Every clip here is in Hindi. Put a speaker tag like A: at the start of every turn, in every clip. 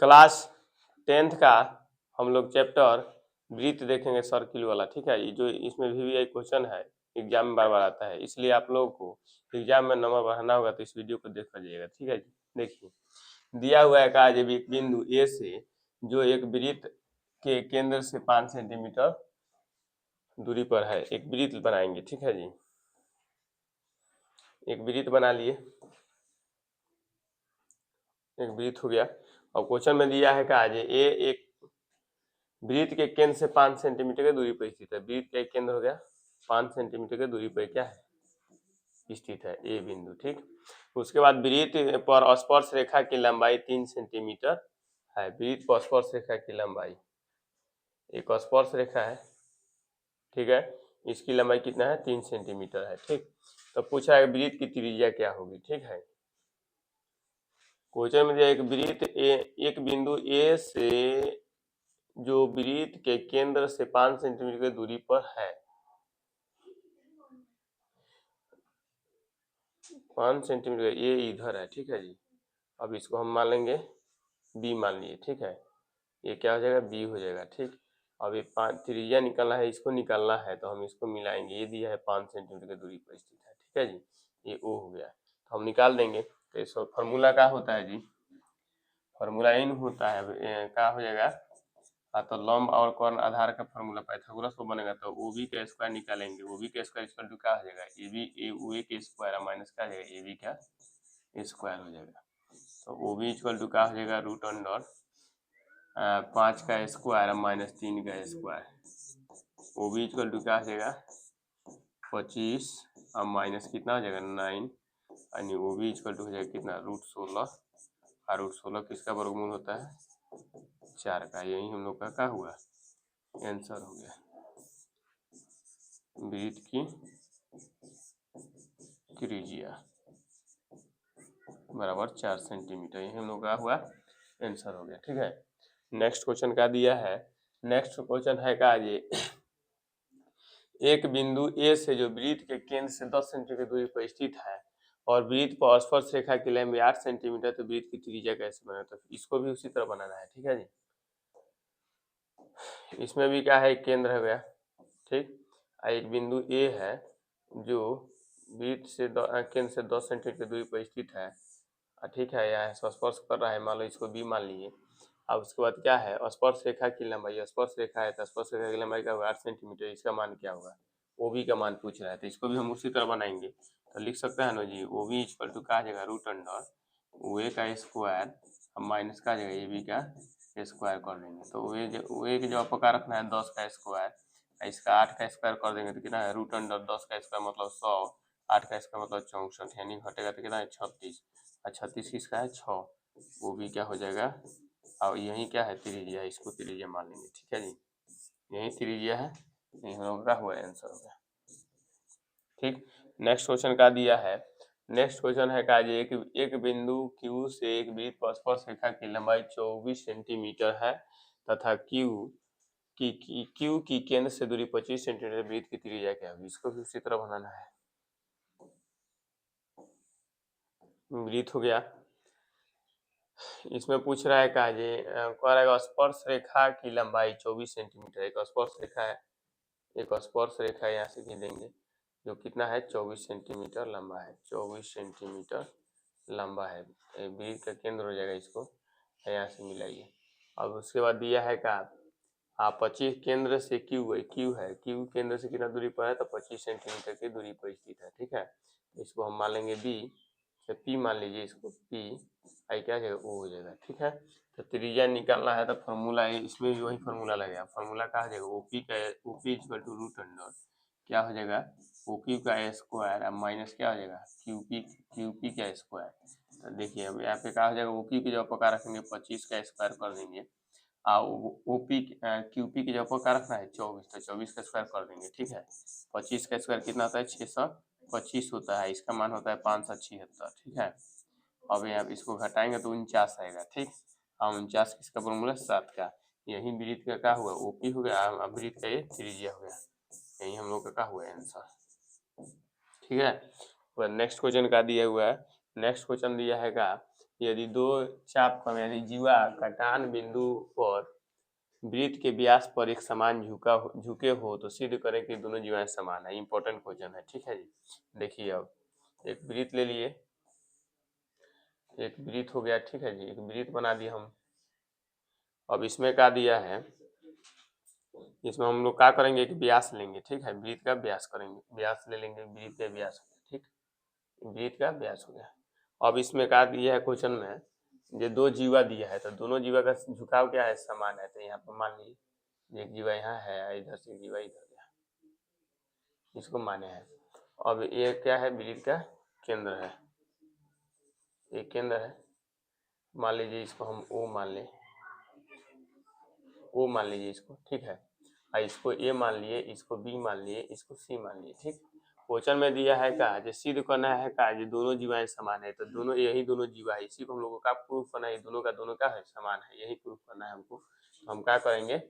A: क्लास 10th का हम लोग चैप्टर वृत्त देखेंगे सर्किल वाला, ठीक है। ये जो इसमें VVI क्वेश्चन है, एग्जाम में बार बार आता है, इसलिए आप लोगों को एग्जाम में नंबर बढ़ाना होगा तो इस वीडियो को देख लीजिएगा, ठीक है जी। देखिए दिया हुआ है कहा एक बिंदु ए से जो एक वृत्त के केंद्र से 5 सेंटीमीटर दूरी पर है, एक वृत्त बनाएंगे, ठीक है जी। एक वृत्त बना लिए, एक वृत्त हो गया। और क्वेश्चन में दिया है कहा ए एक वृत्त के केंद्र से 5 सेंटीमीटर की दूरी पर स्थित है। वृत्त का एक केंद्र हो गया 5 सेंटीमीटर की दूरी पर क्या है, स्थित है ए बिंदु, ठीक। उसके बाद वृत्त पर स्पर्श रेखा की लंबाई 3 सेंटीमीटर है। वृत्त पर स्पर्श रेखा की लंबाई, एक स्पर्श रेखा है, ठीक है, इसकी लंबाई कितना है, 3 सेंटीमीटर है, ठीक। तो पूछा है वृत्त की त्रिज्या क्या होगी, ठीक है। क्वेश्चन में दिया एक वृत्त एक बिंदु ए से जो वृत्त के केंद्र से 5 सेंटीमीटर की दूरी पर है, 5 सेंटीमीटर, ये इधर है, ठीक है जी। अब इसको हम मान लेंगे बी मान लिए, ठीक है। ये क्या हो जाएगा, बी हो जाएगा, ठीक। अब ये 5 त्रिज्या निकालना है, इसको निकालना है तो हम इसको मिलाएंगे। ये दिया है 5 सेंटीमीटर की दूरी पर स्थित है, ठीक है जी। ये ओ हो गया तो हम निकाल देंगे। तो इसका फॉर्मूला क्या होता है जी, फॉर्मूला इन होता है, क्या हो जाएगा, हाँ तो लंब और कर्ण आधार का फॉर्मूला पाइथागोरस को बनेगा तो ओ बी का स्क्वायर निकालेंगे। ओ बी का स्क्वायर इक्वल टू क्या हो जाएगा, ए बी ए ओ ए के स्क्वायर माइनस क्या हो जाएगा, ए बी का स्क्वायर हो जाएगा। तो ओ बी इक्वल टू क्या हो जाएगा, रूट अंडर 5 का स्क्वायर माइनस 3 का square. O B equal to क्या हो जाएगा 25 और माइनस कितना हो जाएगा 9, यानी ओ बी इक्वल टू हो जाएगा कितना, रूट 16। और रूट 16 किसका वर्गमूल होता है, 4 का। यही हम लोग का क्या हुआ, आंसर हो गया। वृत्त की त्रिज्या बराबर 4 सेंटीमीटर, यही हम लोग का हुआ आंसर हो गया, ठीक है। नेक्स्ट क्वेश्चन का दिया है, नेक्स्ट क्वेश्चन है का ये एक बिंदु ए से जो वृत्त के केंद्र से 10 सेंटीमीटर दूरी पर स्थित है और वृत्त पर स्पर्श रेखा की लंबाई 8 सेंटीमीटर, तो वृत्त की त्रिज्या कैसे बनाना, तो इसको भी उसी तरह बनाना है, ठीक है जी। इसमें भी क्या है, एक केंद्र हो गया, ठीक। एक बिंदु ए है जो वृत्त से केंद्र से 10 सेंटीमीटर दूरी पर स्थित है, ठीक है, यहाँ स्पर्श कर रहा है, मान लो इसको बी मान लीजिए। अब उसके बाद क्या है, स्पर्श रेखा की लंबाई, स्पर्श रेखा है तो स्पर्श रेखा की लंबाई क्या होगा 8 सेंटीमीटर, इसका मान क्या होगा, ओ बी का मान पूछ रहा है, तो इसको भी हम उसी तरह बनाएंगे। तो लिख सकते हैं ना जी, ओ बी इक्वल टू क्या जगह, रूट अंडर ओ ए का स्क्वायर माइनस का जगह ए बी का स्क्वायर कर देंगे। तो ओ ए की जगह पर क्या रखना है 10 का स्क्वायर, इसका 8 का स्क्वायर कर देंगे तो कितना है, रूट अंडर 10 का स्क्वायर मतलब 100, 8 का स्क्वायर मतलब 64, यानी घटेगा तो कितना है 36, और 36 किसका है 6, वो भी क्या हो जाएगा। और यही क्या है त्रिज्या, इसको त्रिज्या मान लेंगे, ठीक है जी। यही त्रिज्या है, यही हम लोग का हुआ आंसर हो गया, ठीक। नेक्स्ट क्वेश्चन का दिया है, नेक्स्ट क्वेश्चन है का जी एक बिंदु Q से एक वृत्त पर स्पर्श रेखा की लंबाई 24 सेंटीमीटर है तथा Q की केंद्र से दूरी 25 सेंटीमीटर, वृत्त की त्रिज्या क्या होगी, इसको भी उसी तरह बनाना है। वृत्त हो गया, इसमें पूछ रहा है कहा जी कह रहा है स्पर्श रेखा की लंबाई 24 सेंटीमीटर, एक स्पर्श रेखा है, एक स्पर्श रेखा यहाँ से खींचेंगे जो कितना है 24 सेंटीमीटर लंबा है, 24 सेंटीमीटर लंबा है, वृत्त का केंद्र हो जाएगा, इसको यहाँ से मिलाइए। अब उसके बाद दिया है का 25 केंद्र से क्यू है, क्यू केंद्र से कितना दूरी पर है, तो 25 सेंटीमीटर की दूरी पर स्थित है, ठीक है। इसको हम मान लेंगे बी, पी मान लीजिए इसको, पी आई क्या जाएगा ओ हो जाएगा, ठीक है। तो त्रिज्या निकालना है तो फॉर्मूला है, इसमें भी वही फॉर्मूला लगेगा। फॉर्मूला कहा जाएगा ओपी का, OP equal to root under क्या हो जाएगा, ओक्यू का स्क्वायर अब माइनस क्या हो जाएगा क्यूपी का स्क्वायर। तो देखिए अब यहाँ पे क्या हो जाएगा, ओक्यू की जगह पर क्या रखेंगे 25 का स्क्वायर कर देंगे, ओपी क्यूपी की जगह पर क्या रखना है 24, तो 24 का स्क्वायर कर देंगे, ठीक है। 25 का स्क्वायर कितना होता है 625 होता है, इसका मान होता है 576, ठीक है। अब यहाँ इसको घटाएंगे तो 49 आएगा, ठीक। हाँ 49 किसका फॉर्मूला 7 का, यही वृत्त का क्या हुआ ओपी हो गया, वृत्त का ये त्रिज्या हो गया, यही हम लोग का क्या हुआ आंसर, ठीक है। नेक्स्ट क्वेश्चन का दिया हुआ है, नेक्स्ट क्वेश्चन दिया है का यदि दो चाप कम यानी जीवा कटान बिंदु पर वृत्त के व्यास पर एक समान झुके हो तो सिद्ध करें कि दोनों जीवाएं समान है। इंपॉर्टेंट क्वेश्चन है, ठीक है जी। देखिए अब एक वृत्त ले लिए, एक वृत्त हो गया, ठीक है जी, एक वृत्त बना दिया हम। अब इसमें क्या दिया है, इसमें हम लोग क्या करेंगे, एक व्यास लेंगे, ठीक है, वृत्त का व्यास करेंगे, व्यास ले लेंगे, वृत्त का व्यास हो गया, ठीक, वृत्त का व्यास हो गया। अब इसमें क्या दिया है क्वेश्चन में, ये दो जीवा दिया है तो दोनों जीवा का झुकाव क्या है, समान है। तो यहाँ पर मान लीजिए एक जीवा यहाँ है, इधर से जीवा इधर गया, इसको माने हैं। अब ये क्या है, वृत्त का केंद्र है, ये केंद्र है। मान लीजिए इसको हम ओ मान लें, ओ मान लीजिए इसको, ठीक है, और इसको ए मान लिए, इसको बी मान लिए, इसको सी मान लिए, ठीक। क्वेश्चन में दिया है का जो सिद्ध करना है का जो दोनों जीवाएं समान है, तो दोनों यही दोनों जीवा है, इसी को हम लोगों का प्रूफ करना है, दोनों का है समान है, यही प्रूफ करना है हमको। तो हम क्या करेंगे,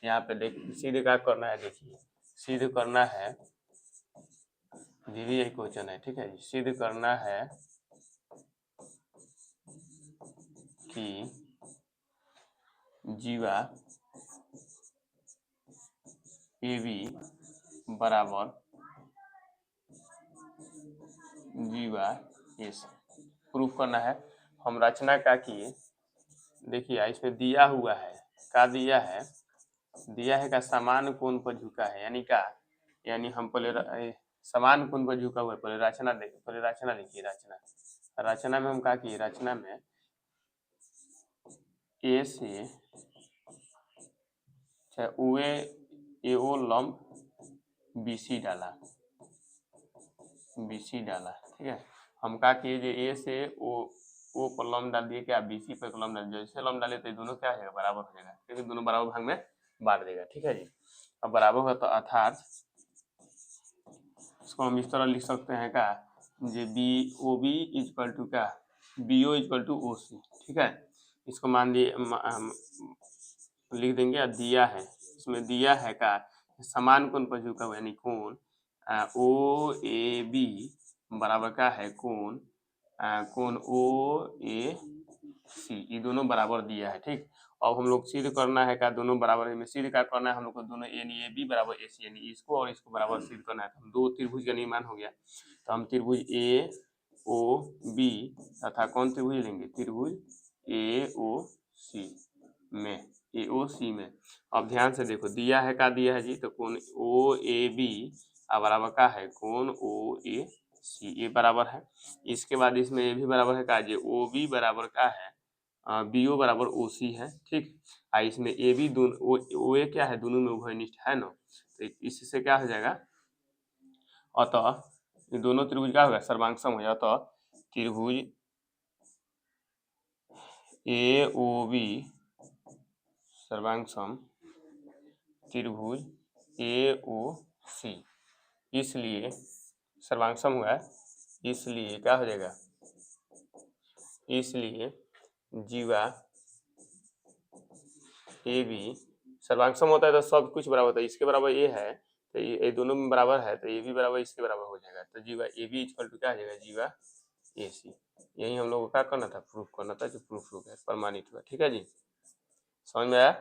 A: यहाँ पे देख सिद्ध क्या करना है, देखिए सिद्ध करना है, दीदी यही क्वेश्चन है, ठीक है जी। सिद्ध करना है कि जीवा ए बी बराबर जीवा एस, प्रूफ करना है। हम रचना क्या किए, देखिए इसमें दिया हुआ है, क्या दिया है का समान कोण पर झुका है, यानी का, यानी हम पहले समान कोण पर झुका हुआ है, पहले रचना देखिए, रचना में हम क्या किए, रचना में ए से ए ओ लंब बीसी डाला, ठीक है। हम क्या किए, जो ए से ओ पर लंब डाल दिए, क्या बीसी पर लंब डाल दिया, जैसे लंब डाले तो दोनों क्या है, बराबर हो जाएगा, क्योंकि दोनों बराबर भाग में बांट देगा, ठीक है जी। अब बराबर हो तो अर्थात इसको हम इस तरह लिख सकते हैं का, जो B O B equal to क्या, B O equal to O C, ठीक है। इसको मान लिए लिख देंगे, और दिया है, इसमें दिया है का समान कोण पर झुका हुआ, यानी कोण ओ ए बी बराबर का है कोण ओ ए सी, ये दोनों बराबर दिया है, ठीक। अब हम लोग सिद्ध करना है का दोनों बराबर है, सिद्ध क्या करना है हम लोग को, दोनों यानी ए बी बराबर ए सी, यानी इसको और इसको बराबर सिद्ध करना है। तो हम दो त्रिभुज का निर्माण हो गया, तो हम त्रिभुज ए ओ बी तथा कौन त्रिभुज लेंगे, त्रिभुज ए ओ सी में, ए ओ सी में। अब ध्यान से देखो दिया है का दिया है जी, तो कोण ओ ए बी बराबर का है कोण ओ ए सी, ये बराबर है। इसके बाद इसमें ये भी बराबर है का, जो ओ बी बराबर का है बी ओ बराबर ओ सी है, ठीक। इसमें ए बी दोनों ओ ए क्या है, दोनों में उभयनिष्ठ है ना, तो इससे क्या हो जाएगा, अतः ये दोनों त्रिभुज क्या होगा, सर्वांगसम हो जाता, त्रिभुज ए ओ बी सर्वांगसम त्रिभुज ए ओ सी, इसलिए सर्वांगसम हुआ, इसलिए क्या हो जाएगा, इसलिए जीवा ए बी सर्वांगसम होता है तो सब कुछ बराबर होता है, इसके बराबर ये है तो ये दोनों में बराबर है, तो ये भी बराबर इसके बराबर हो जाएगा, तो जीवा ए बी इक्वल टू क्या हो जाएगा, जीवा ए सी। यही हम लोग को क्या करना था, प्रूफ करना था, जो प्रूफ हो गया, प्रमाणित हुआ, ठीक है जी, समझ में आया।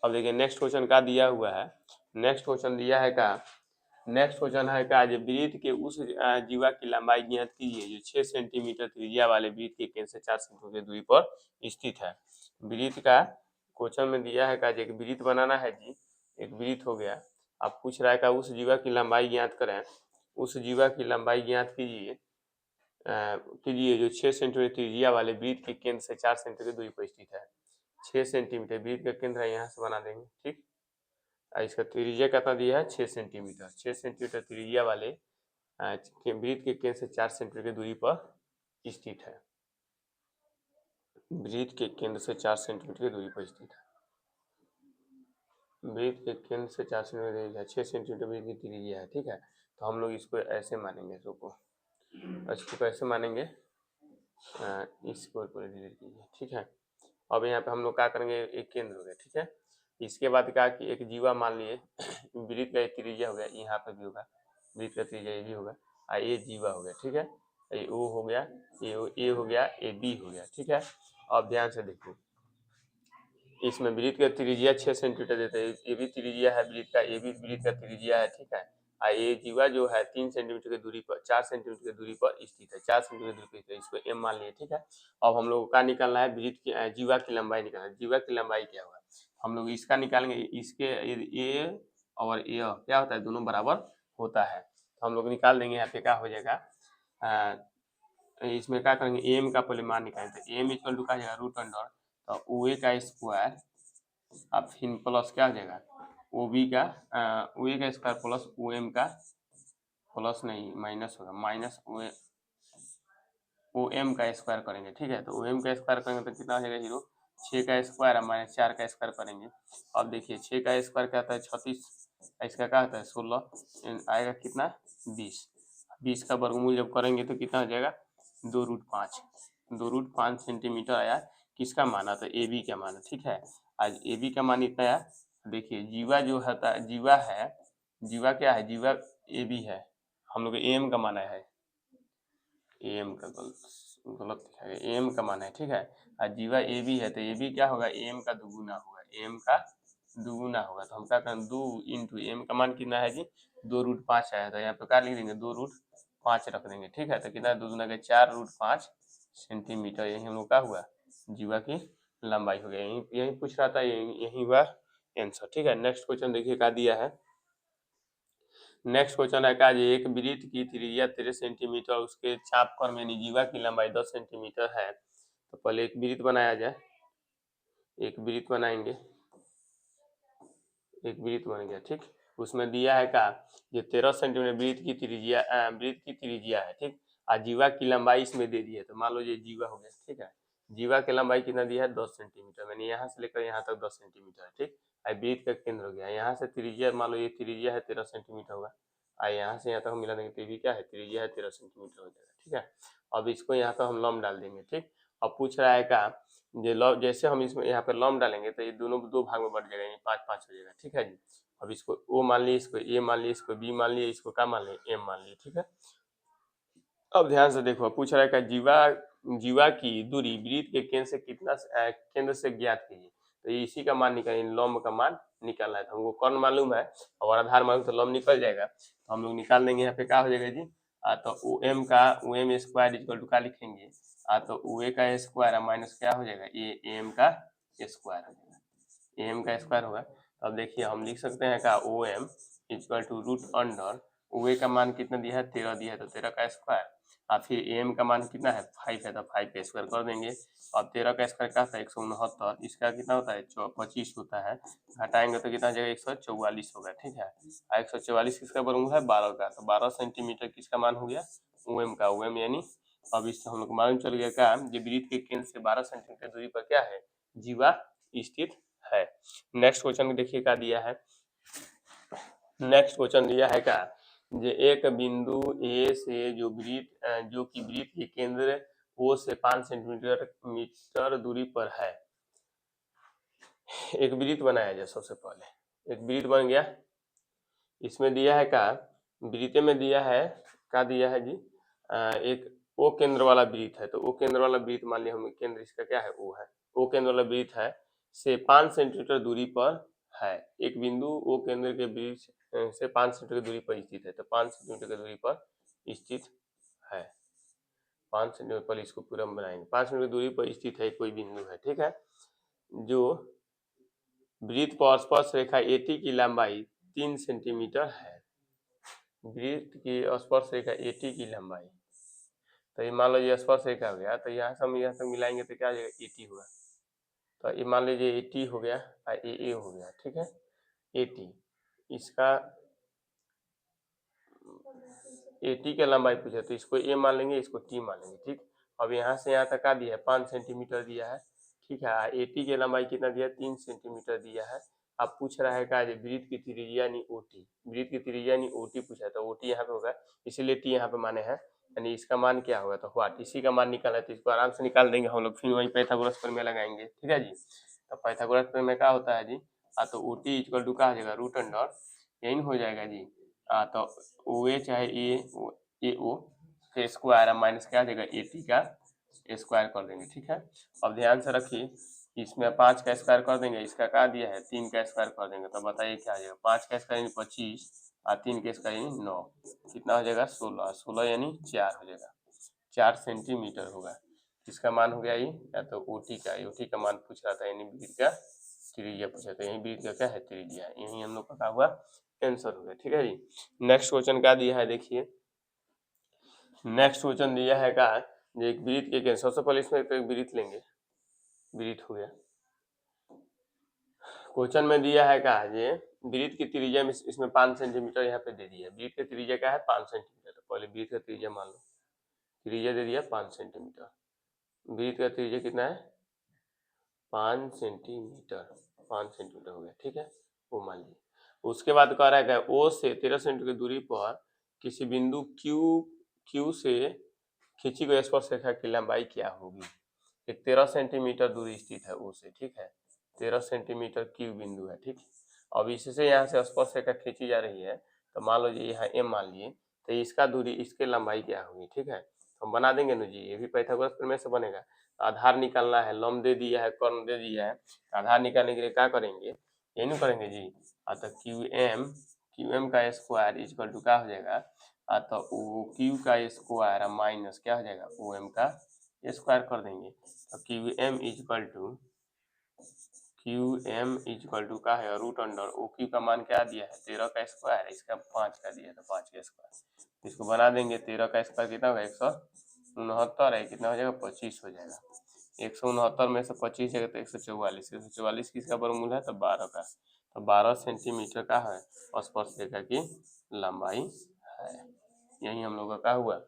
A: अब देखिए नेक्स्ट क्वेश्चन का दिया हुआ है, नेक्स्ट क्वेश्चन दिया है का, नेक्स्ट क्वेश्चन है का, जो वृत्त के उस जीवा की लंबाई ज्ञात कीजिए जो 6 सेंटीमीटर त्रिज्या वाले वृत्त के केंद्र से 4 सेंटीमीटर की दूरी पर स्थित है। वृत्त का क्वेश्चन में दिया है का, एक वृत्त बनाना है जी, एक वृत्त हो गया, अब पूछ रहा है का उस जीवा की लंबाई ज्ञात करें, उस जीवा की लंबाई ज्ञात कीजिए जो 6 सेंटीमीटर त्रिज्या वाले वृत्त के केंद्र से 4 सेंटीमीटर की दूरी पर स्थित है। 6 सेंटीमीटर वृत्त का केंद्र है, यहाँ से बना देंगे, ठीक। इसका त्रिज्या कितना दिया है, 6 सेंटीमीटर, 6 सेंटीमीटर त्रिज्या वाले वृत्त के केंद्र से 4 सेंटीमीटर की दूरी पर स्थित है, वृत्त के केंद्र से 4 सेंटीमीटर की दूरी पर स्थित है, वृत्त के केंद्र से 4 सेंटीमीटर 6 सेंटीमीटर वृत्त की त्रिज्या है, ठीक है। तो हम लोग इसको ऐसे मानेंगे, इसको कैसे मानेंगे, इसको डिलीट कीजिए, ठीक है। अब यहाँ पे हम लोग क्या करेंगे, एक केंद्र हो गया, ठीक है। इसके बाद क्या कि एक जीवा मान लिए वृत्त का त्रिज्या हो गया, यहाँ पे भी होगा वृत्त का त्रिज्या ये भी होगा, ये जीवा हो गया, ठीक है। ये ओ हो गया, ये हो गया, ये बी हो गया, ठीक है। अब ध्यान से देखो, इसमें वृत्त का त्रिज्या 6 सेंटीमीटर देते हैं, ये भी त्रिज्या है वृत्त का, ये भी वृत्त का त्रिज्या है, ठीक है। ये जीवा जो है 3 सेंटीमीटर की दूरी पर, 4 सेंटीमीटर की दूरी पर स्थित है, 4 सेंटीमीटर दूरी पर स्थित है, इसको एम मान लिए, ठीक है। अब हम लोग का निकालना है वृत्त की, जीवा की लंबाई निकालना है। जीवा की लंबाई क्या होगा, हम लोग इसका निकालेंगे, इसके ये और ये क्या होता है, दोनों बराबर होता है, तो हम लोग निकाल देंगे। यहाँ पे क्या हो जाएगा, इसमें क्या करेंगे, एम का पहले मान निकालेंगे, तो एम इक्वल टू क्या जाएगा, रूट अंडर, तो ओ ए का स्क्वायर, अब फिर प्लस क्या हो जाएगा, ओ बी का, ओ ए का स्क्वायर प्लस ओ एम का, प्लस नहीं माइनस होगा, माइनस ओ एम का स्क्वायर करेंगे, ठीक है। तो ओ एम का स्क्वायर करेंगे तो कितना हो जाएगा, 0, 6 का स्क्वायर है माइनस 4 का स्क्वायर करेंगे। अब देखिए 6 का स्क्वायर क्या आता है, 36, इसका क्या आता है 16, आएगा कितना 20, 20 का वर्गमूल जब करेंगे तो कितना हो जाएगा 2√5, 2√5 सेंटीमीटर आया। किसका माना, तो ए बी का माना, ठीक है। आज ए बी का मान इतना आया। देखिए जीवा जो होता है, जीवा है, जीवा क्या है, जीवा ए बी है, हम लोग एम का माना है, एम का गलत लिखा है, एम का मान है, ठीक है। और जीवा ए बी है, तो ए बी क्या होगा, एम का दुगुना होगा, एम का दुगुना होगा, तो हम क्या करें, 2 इंटू एम का मान कितना है जी, 2√5 आया, तो यहाँ पे क्या लिख देंगे, 2√5 रख देंगे, ठीक है। तो कितना, दुगुना के 4√5 सेंटीमीटर, यही हम लोग का हुआ जीवा की लंबाई हो गया। यही यही पूछ रहा था, यही हुआ आंसर, ठीक है। नेक्स्ट क्वेश्चन देखिए क्या दिया है। नेक्स्ट क्वेश्चन है का जी, एक वृत्त की त्रिज्या 13 सेंटीमीटर, उसके चापकोण में जीवा की लंबाई 10 सेंटीमीटर है, तो पहले एक वृत्त बनाया जाए, एक वृत्त बनाएंगे, एक वृत्त बन गया, ठीक। उसमें दिया है का, ये 13 सेंटीमीटर वृत्त की त्रिज्या, वृत्त की त्रिज्या है, ठीक। और जीवा की लंबाई इसमें दे दी है, तो मान लो ये जीवा हो गया, ठीक है। जीवा की लंबाई कितना दिया है, 10 सेंटीमीटर, मैंने यहाँ से लेकर यहाँ तक 10 सेंटीमीटर है, ठीक। वृत्त का केंद्र हो गया, यहाँ से त्रिज्या मान लो ये त्रिज्या है 13 सेंटीमीटर होगा, यहाँ से यहाँ तक हम मिला देंगे, तो ये भी क्या है, त्रिज्या है 13 सेंटीमीटर हो जाएगा, ठीक है। अब इसको यहाँ पर हम लंब डाल देंगे, ठीक। अब पूछ रहा है का, ये लॉ जैसे हम इसमें यहाँ पे लॉम डालेंगे तो ये दोनों दो भाग में बढ़ जाएगा, ये 5-5 हो जाएगा, ठीक है जी। अब इसको ओ मान लिए, इसको ए मान लिए, इसको बी मान लिए, इसको क्या मान लिए, एम मान लिए, ठीक है। अब ध्यान से देखो, पूछ रहा है कि जीवा की दूरी वृत्त के केंद्र से कितना, केंद्र से ज्ञात कीजिए, तो इसी का मान निकाल, लंब का मान निकालना है, तो हमको कौन मालूम है और आधार मालूम, तो लंब निकल जाएगा, तो हम लोग निकाल देंगे। यहाँ पे क्या हो जाएगा जी, तो ओ एम का, O M square equal to क्या लिखेंगे, तो ओ ए का स्क्वायर माइनस क्या हो जाएगा, ए एम का स्क्वायर हो जाएगा, एम का स्क्वायर होगा। तो अब देखिए हम लिख सकते हैं का, O M equal to root under, O A का मान कितना दिया है, 13 दिया है, तो 13 का स्क्वायर, और फिर एम का मान कितना है 5 है, तो 5 का स्क्वायर कर देंगे। अब 13 का स्क्वायर क्या था 169, इसका कितना होता है 25 होता है, घटाएंगे तो कितना हो जाएगा 144 होगा, ठीक है। 144 किसका वर्गमूल है 12 का, तो 12 सेंटीमीटर किसका मान हो गया, ओ एम का, ओ एम यानी, अब इससे हम लोग मालूम चल गया का, जो वृत्त के केंद्र से 12 सेंटीमीटर दूरी पर क्या है, जीवा स्थित है। नेक्स्ट क्वेश्चन देखिए क्या दिया है। नेक्स्ट क्वेश्चन दिया है का, जो एक बिंदु ए से जो वृत्त, जो कि वृत्त के केंद्र ओ से 5 सेंटीमीटर दूरी पर है, एक वृत्त बनाया जाए। सबसे पहले एक वृत्त बन गया, इसमें दिया है का, वृत्त में दिया है क्या दिया है जी, एक ओ केंद्र वाला वृत्त है, तो ओ केंद्र वाला वृत्त मान लिया हम, केंद्र इसका क्या है ओ है, ओ केंद्र वाला वृत्त है से 5 सेंटीमीटर दूरी पर है, एक बिंदु ओ केंद्र के बीच से 5 सेंटीमीटर की दूरी पर स्थित है, तो 5 सेंटीमीटर की दूरी पर स्थित है, 5 सेंटीमीटर पर इसको पूरा हम बनाएंगे, 5 सेंटीमीटर दूरी पर स्थित है कोई बिंदु है, ठीक है। जो वृत्त पर स्पर्श रेखा एटी की लंबाई 3 सेंटीमीटर है, वृत्त की स्पर्श रेखा एटी की लंबाई, तो ये मान लो ये स्पर्श रेखा हो गया, तो यहाँ से हम यहाँ तक मिलाएंगे तो क्या हो जाएगा एटी होगा, तो ये मान लीजिए एटी हो गया और ए हो गया, ठीक है। एटी, इसका एटी की लंबाई पूछे तो इसको ए मान लेंगे, इसको टी मान लेंगे, ठीक। अब यहाँ से यहाँ तक क्या दिया है 5 सेंटीमीटर दिया है, ठीक है। एटी की लंबाई कितना दिया है 3 सेंटीमीटर दिया है। अब पूछ रहा है का, वृत्त की त्रिज्या यानी ओटी, वृत्त की त्रिज्या यानी ओटी पूछा है, तो ओटी यहाँ पे होगा, इसीलिए टी यहाँ पे माने हैं, यानी इसका मान क्या होगा, तो व्हाट, इसी का मान निकाला है, तो इसको आराम से निकाल देंगे हम लोग, फिर वही पाइथागोरस प्रमेय लगाएंगे, ठीक है जी। तो पाइथागोरस प्रमेय क्या होता है जी, तो ओटी इक्वल टू क्या हो जाएगा रूट अंडर, यही हो जाएगा जी, तो ओ ए चाहे ए ओ के स्क्वायर है माइनस क्या आ जाएगा 80 का स्क्वायर कर देंगे। ठीक है, अब ध्यान से रखिए, इसमें 5 का स्क्वायर कर देंगे, इसका क्या दिया है 3 का स्क्वायर कर देंगे, तो बताइए क्या आ जाएगा। 5 का स्क्वायर यानी 25 और 3 का स्क्वायर यानी 9, कितना हो जाएगा 16, 16 यानी 4 हो जाएगा, 4 सेंटीमीटर होगा। किसका मान हो गया ये, या तो ओटी का, ओटी का मान पूछ रहा था, यानी वृत्त का त्रिज्या पूछा था, यही वृत्त का क्या है त्रिज्या, यही हम लोग का क्या हुआ आंसर हो गया। ठीक है जी, नेक्स्ट क्वेश्चन क्या दिया है देखिए, नेक्स्ट क्वेश्चन दिया है का एक वृत्त के, सबसे पहले इसमें एक वृत्त लेंगे, वृत्त हो गया। क्वेश्चन में दिया है का ये वृत्त की त्रिज्या में इसमें 5 सेंटीमीटर यहाँ पे दे दिया है, वृत्त की त्रिज्या क्या है 5 सेंटीमीटर, तो पहले वृत्त का त्रिज्या मान लो, त्रिज्या दे दिया 5 सेंटीमीटर, वृत्त का त्रिज्या कितना है 5 सेंटीमीटर, 5 सेंटीमीटर हो गया। ठीक है, वो मान लीजिए। उसके बाद कह रहा है कि ओ से 13 सेंटीमीटर की दूरी पर किसी बिंदु क्यू से खींची गई स्पर्श रेखा की लंबाई क्या होगी। एक 13 सेंटीमीटर दूरी स्थित है ओ से, ठीक है, 13 सेंटीमीटर क्यू बिंदु है। ठीक, अब इससे यहाँ से स्पर्श रेखा खींची जा रही है, तो मान लो जी यहाँ एम मान लिए, तो इसका दूरी, इसके लंबाई क्या होगी। ठीक है, तो हम बना देंगे ना जी, ये भी पाइथागोरस प्रमेय से बनेगा। आधार निकालना है, लंब दे दिया है, कर्ण दे दिया है, आधार निकालने के लिए क्या करेंगे, यही नहीं करेंगे जी। तो क्यू एम का स्क्वायर इक्वल टू क्या हो जाएगा, तो ओ क्यू का स्क्वायर माइनस क्या हो जाएगा ओ एम का स्क्वायर कर देंगे। तो क्यू एम इक्वल टू का है रूट अंडर ओ क्यू का मान क्या दिया है 13 का स्क्वायर, इसका 5 का दिया था 5 का स्क्वायर, इसको बना देंगे। 13 का स्क्वायर कितना होगा 169 है, कितना हो जाएगा 25 हो जाएगा। 169 में से 25 जाएगा तो 144, 144 किसका वर्गमूल है तो 12 का, तो 12 सेंटीमीटर का है स्पर्श रेखा की लंबाई है। यही हम लोग का क्या हुआ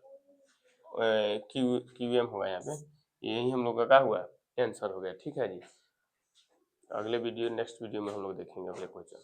A: क्यू एम होगा यहाँ पे, यही हम लोग का क्या हुआ आंसर हो गया। ठीक है जी, अगले वीडियो नेक्स्ट वीडियो में हम लोग देखेंगे अगले क्वेश्चन।